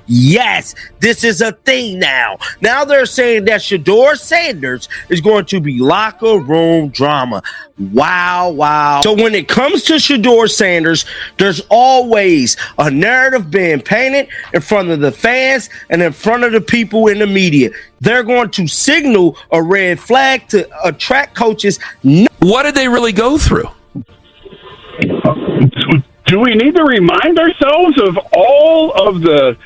Yes, this is a thing now. Now they're saying that Shedeur Sanders is going to be locker room drama. Wow, wow. So when it comes to Shedeur Sanders, there's always a narrative being painted in front of the fans and in front of the people in the media. They're going to signal a red flag to attract coaches. What did they really go through? Do we need to remind ourselves of all the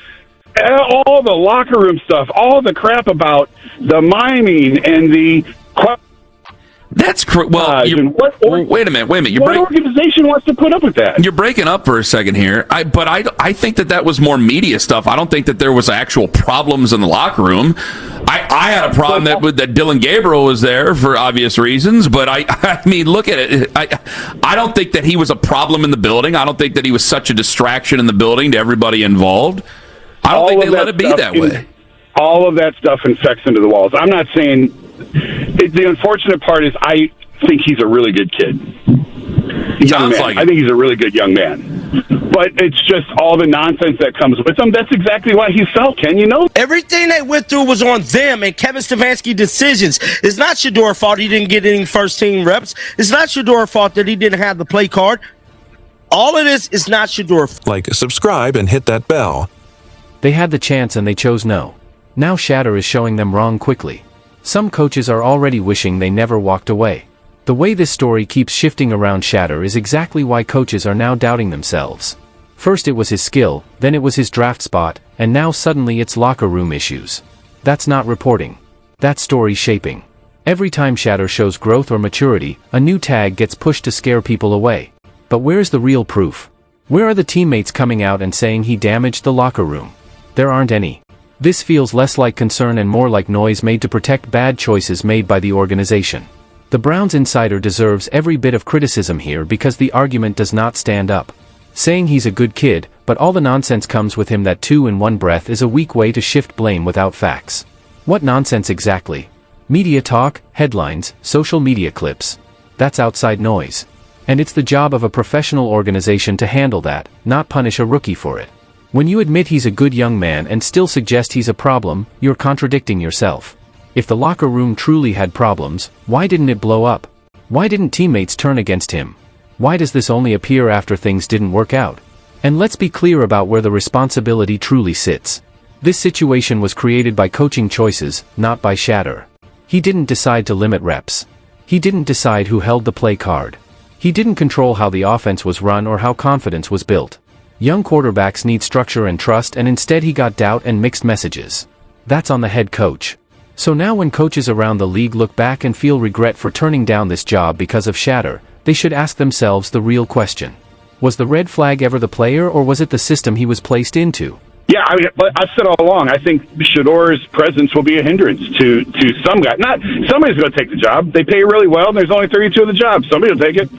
locker room stuff, all the crap about the miming and the... That's well. Wait a minute. What organization wants to put up with that? You're breaking up for a second here. I think that was more media stuff. I don't think that there was actual problems in the locker room. I had a problem that Dylan Gabriel was there for obvious reasons, but I mean, look at it. I don't think that he was a problem in the building. I don't think that he was such a distraction in the building to everybody involved. I don't think they let it be that way. All of that stuff infects into the walls. I'm not saying... The unfortunate part is I think he's a really good kid. I think he's a really good young man. But it's just all the nonsense that comes with him. That's exactly why he fell, Ken. You know? Everything they went through was on them and Kevin Stefanski's decisions. It's not Shedeur's fault he didn't get any first-team reps. It's not Shedeur's fault that he didn't have the play card. All of this is not Shedeur's. Like, subscribe, and hit that bell. They had the chance and they chose no. Now Shedeur is showing them wrong quickly. Some coaches are already wishing they never walked away. The way this story keeps shifting around Shedeur is exactly why coaches are now doubting themselves. First it was his skill, then it was his draft spot, and now suddenly it's locker room issues. That's not reporting. That's story shaping. Every time Shedeur shows growth or maturity, a new tag gets pushed to scare people away. But where's the real proof? Where are the teammates coming out and saying he damaged the locker room? There aren't any. This feels less like concern and more like noise made to protect bad choices made by the organization. The Browns insider deserves every bit of criticism here because the argument does not stand up. Saying he's a good kid, but all the nonsense comes with him that two in one breath is a weak way to shift blame without facts. What nonsense exactly? Media talk, headlines, social media clips. That's outside noise. And it's the job of a professional organization to handle that, not punish a rookie for it. When you admit he's a good young man and still suggest he's a problem, you're contradicting yourself. If the locker room truly had problems, why didn't it blow up? Why didn't teammates turn against him? Why does this only appear after things didn't work out? And let's be clear about where the responsibility truly sits. This situation was created by coaching choices, not by Shedeur. He didn't decide to limit reps. He didn't decide who held the play card. He didn't control how the offense was run or how confidence was built. Young quarterbacks need structure and trust, and instead he got doubt and mixed messages. That's on the head coach. So now when coaches around the league look back and feel regret for turning down this job because of Shedeur, they should ask themselves the real question. Was the red flag ever the player, or was it the system he was placed into? Yeah, I mean, I've said all along, I think Shedeur's presence will be a hindrance to some guy. Not somebody's going to take the job. They pay really well, and there's only 32 of the job. Somebody will take it.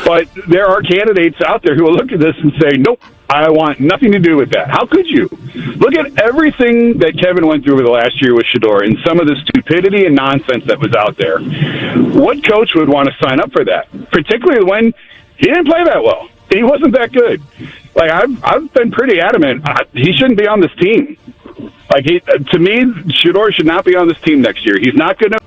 But there are candidates out there who will look at this and say, nope, I want nothing to do with that. How could you? Look at everything that Kevin went through over the last year with Shedeur and some of the stupidity and nonsense that was out there. What coach would want to sign up for that? Particularly when he didn't play that well. He wasn't that good. Like, I've been pretty adamant. He shouldn't be on this team. To me, Shedeur should not be on this team next year. He's not good enough.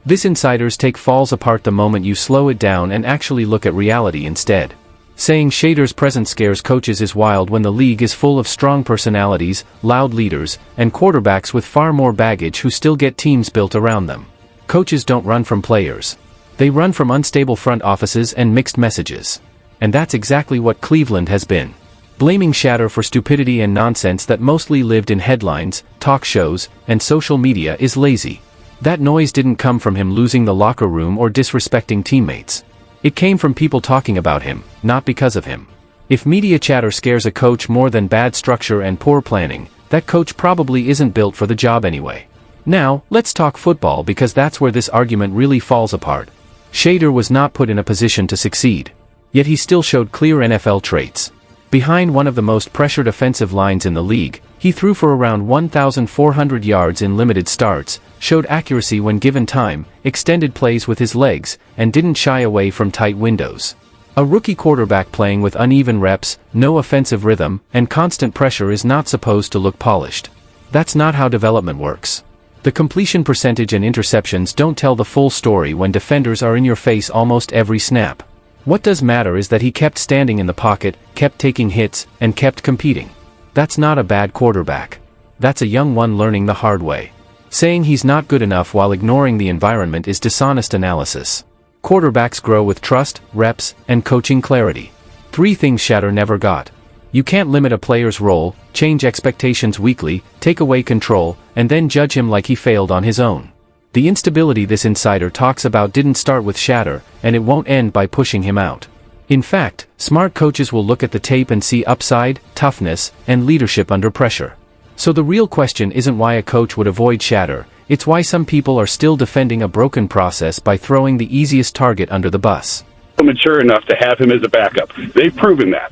This insider's take falls apart the moment you slow it down and actually look at reality instead. Saying Shedeur's presence scares coaches is wild when the league is full of strong personalities, loud leaders, and quarterbacks with far more baggage who still get teams built around them. Coaches don't run from players. They run from unstable front offices and mixed messages. And that's exactly what Cleveland has been. Blaming Shedeur for stupidity and nonsense that mostly lived in headlines, talk shows, and social media is lazy. That noise didn't come from him losing the locker room or disrespecting teammates. It came from people talking about him, not because of him. If media chatter scares a coach more than bad structure and poor planning, that coach probably isn't built for the job anyway. Now, let's talk football because that's where this argument really falls apart. Shedeur was not put in a position to succeed. Yet he still showed clear NFL traits. Behind one of the most pressured offensive lines in the league, he threw for around 1,400 yards in limited starts, showed accuracy when given time, extended plays with his legs, and didn't shy away from tight windows. A rookie quarterback playing with uneven reps, no offensive rhythm, and constant pressure is not supposed to look polished. That's not how development works. The completion percentage and interceptions don't tell the full story when defenders are in your face almost every snap. What does matter is that he kept standing in the pocket, kept taking hits, and kept competing. That's not a bad quarterback. That's a young one learning the hard way. Saying he's not good enough while ignoring the environment is dishonest analysis. Quarterbacks grow with trust, reps, and coaching clarity. 3 things Shedeur never got. You can't limit a player's role, change expectations weekly, take away control, and then judge him like he failed on his own. The instability this insider talks about didn't start with Shedeur, and it won't end by pushing him out. In fact, smart coaches will look at the tape and see upside, toughness, and leadership under pressure. So the real question isn't why a coach would avoid Shedeur, it's why some people are still defending a broken process by throwing the easiest target under the bus. Mature enough to have him as a backup. They've proven that.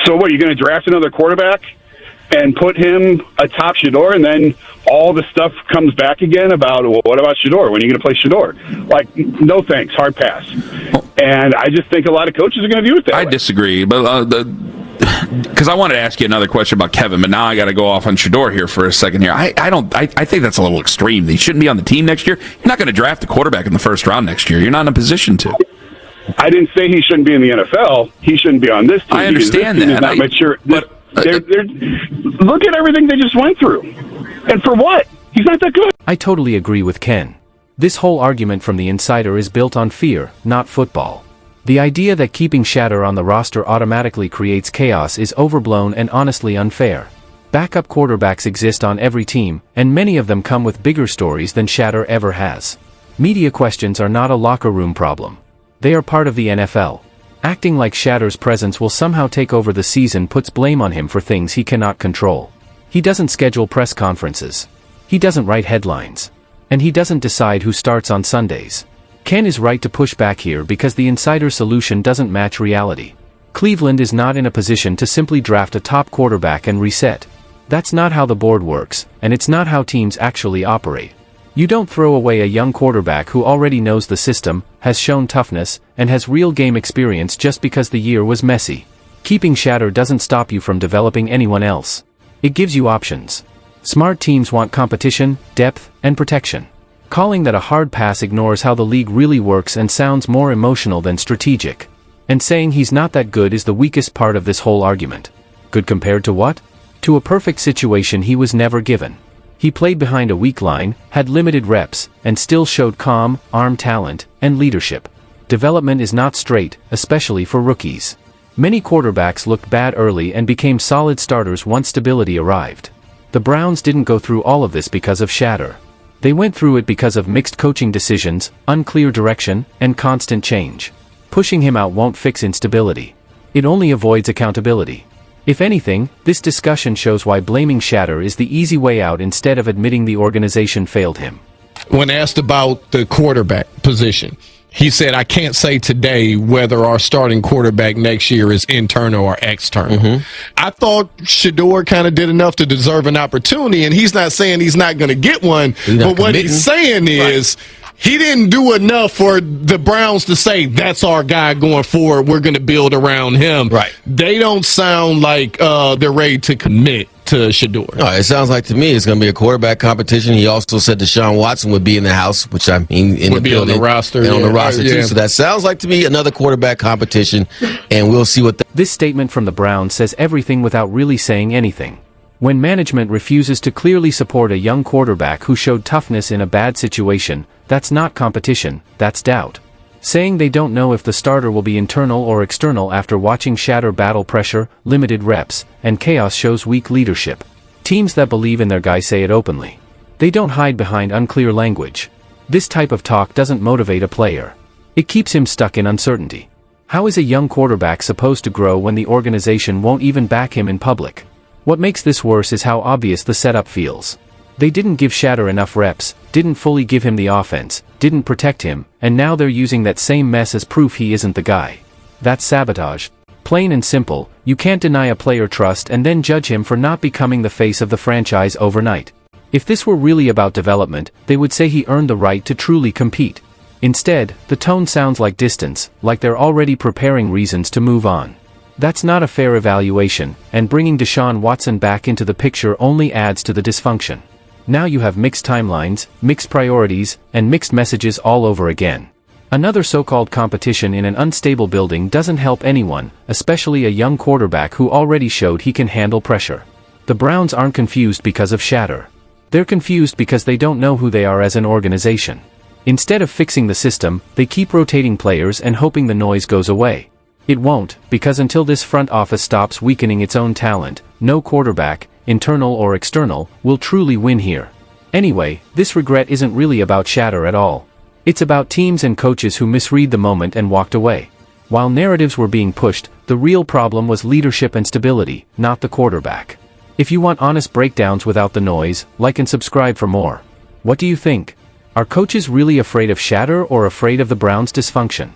So what, you're going to draft another quarterback and put him atop Shedeur, and then all the stuff comes back again about, well, what about Shedeur? When are you going to play Shedeur? Like, no thanks, hard pass. And I just think a lot of coaches are going to view it that way. I disagree, but because I wanted to ask you another question about Kevin, but now I got to go off on Shedeur here for a second here. I think that's a little extreme. He shouldn't be on the team next year. You're not going to draft a quarterback in the first round next year. You're not in a position to. I didn't say he shouldn't be in the NFL. He shouldn't be on this team. I understand this team that. Is not mature. But look at everything they just went through. And for what? He's not that good. I totally agree with Ken. This whole argument from the insider is built on fear, not football. The idea that keeping Shedeur on the roster automatically creates chaos is overblown and honestly unfair. Backup quarterbacks exist on every team, and many of them come with bigger stories than Shedeur ever has. Media questions are not a locker room problem. They are part of the NFL. Acting like Shedeur's presence will somehow take over the season puts blame on him for things he cannot control. He doesn't schedule press conferences. He doesn't write headlines. And he doesn't decide who starts on Sundays. Ken is right to push back here because the insider's solution doesn't match reality. Cleveland is not in a position to simply draft a top quarterback and reset. That's not how the board works, and it's not how teams actually operate. You don't throw away a young quarterback who already knows the system, has shown toughness, and has real game experience just because the year was messy. Keeping Shedeur doesn't stop you from developing anyone else. It gives you options. Smart teams want competition, depth, and protection. Calling that a hard pass ignores how the league really works and sounds more emotional than strategic. And saying he's not that good is the weakest part of this whole argument. Good compared to what? To a perfect situation he was never given. He played behind a weak line, had limited reps, and still showed calm, arm talent, and leadership. Development is not straight, especially for rookies. Many quarterbacks looked bad early and became solid starters once stability arrived. The Browns didn't go through all of this because of Shedeur. They went through it because of mixed coaching decisions, unclear direction, and constant change. Pushing him out won't fix instability. It only avoids accountability. If anything, this discussion shows why blaming Shedeur is the easy way out instead of admitting the organization failed him. When asked about the quarterback position, he said, I can't say today whether our starting quarterback next year is internal or external. I thought Shedeur kind of did enough to deserve an opportunity, and he's not saying he's not going to get one, but what he's saying is he didn't do enough for the Browns to say, that's our guy going forward, we're going to build around him. Right. They don't sound like they're ready to commit to Shedeur. No, it sounds like to me it's going to be a quarterback competition. He also said Deshaun Watson would be in the house, which I mean in would the be building, on the roster, and on the roster too. So that sounds like to me another quarterback competition, and we'll see what. This statement from the Browns says everything without really saying anything. When management refuses to clearly support a young quarterback who showed toughness in a bad situation, that's not competition, that's doubt. Saying they don't know if the starter will be internal or external after watching Shedeur battle pressure, limited reps, and chaos shows weak leadership. Teams that believe in their guy say it openly. They don't hide behind unclear language. This type of talk doesn't motivate a player. It keeps him stuck in uncertainty. How is a young quarterback supposed to grow when the organization won't even back him in public? What makes this worse is how obvious the setup feels. They didn't give Shedeur enough reps, didn't fully give him the offense, didn't protect him, and now they're using that same mess as proof he isn't the guy. That's sabotage. Plain and simple, you can't deny a player trust and then judge him for not becoming the face of the franchise overnight. If this were really about development, they would say he earned the right to truly compete. Instead, the tone sounds like distance, like they're already preparing reasons to move on. That's not a fair evaluation, and bringing Deshaun Watson back into the picture only adds to the dysfunction. Now you have mixed timelines, mixed priorities, and mixed messages all over again. Another so-called competition in an unstable building doesn't help anyone, especially a young quarterback who already showed he can handle pressure. The Browns aren't confused because of Shedeur. They're confused because they don't know who they are as an organization. Instead of fixing the system, they keep rotating players and hoping the noise goes away. It won't, because until this front office stops weakening its own talent, no quarterback, internal or external, will truly win here. Anyway, this regret isn't really about Shedeur at all. It's about teams and coaches who misread the moment and walked away. While narratives were being pushed, the real problem was leadership and stability, not the quarterback. If you want honest breakdowns without the noise, like and subscribe for more. What do you think? Are coaches really afraid of Shedeur or afraid of the Browns' dysfunction?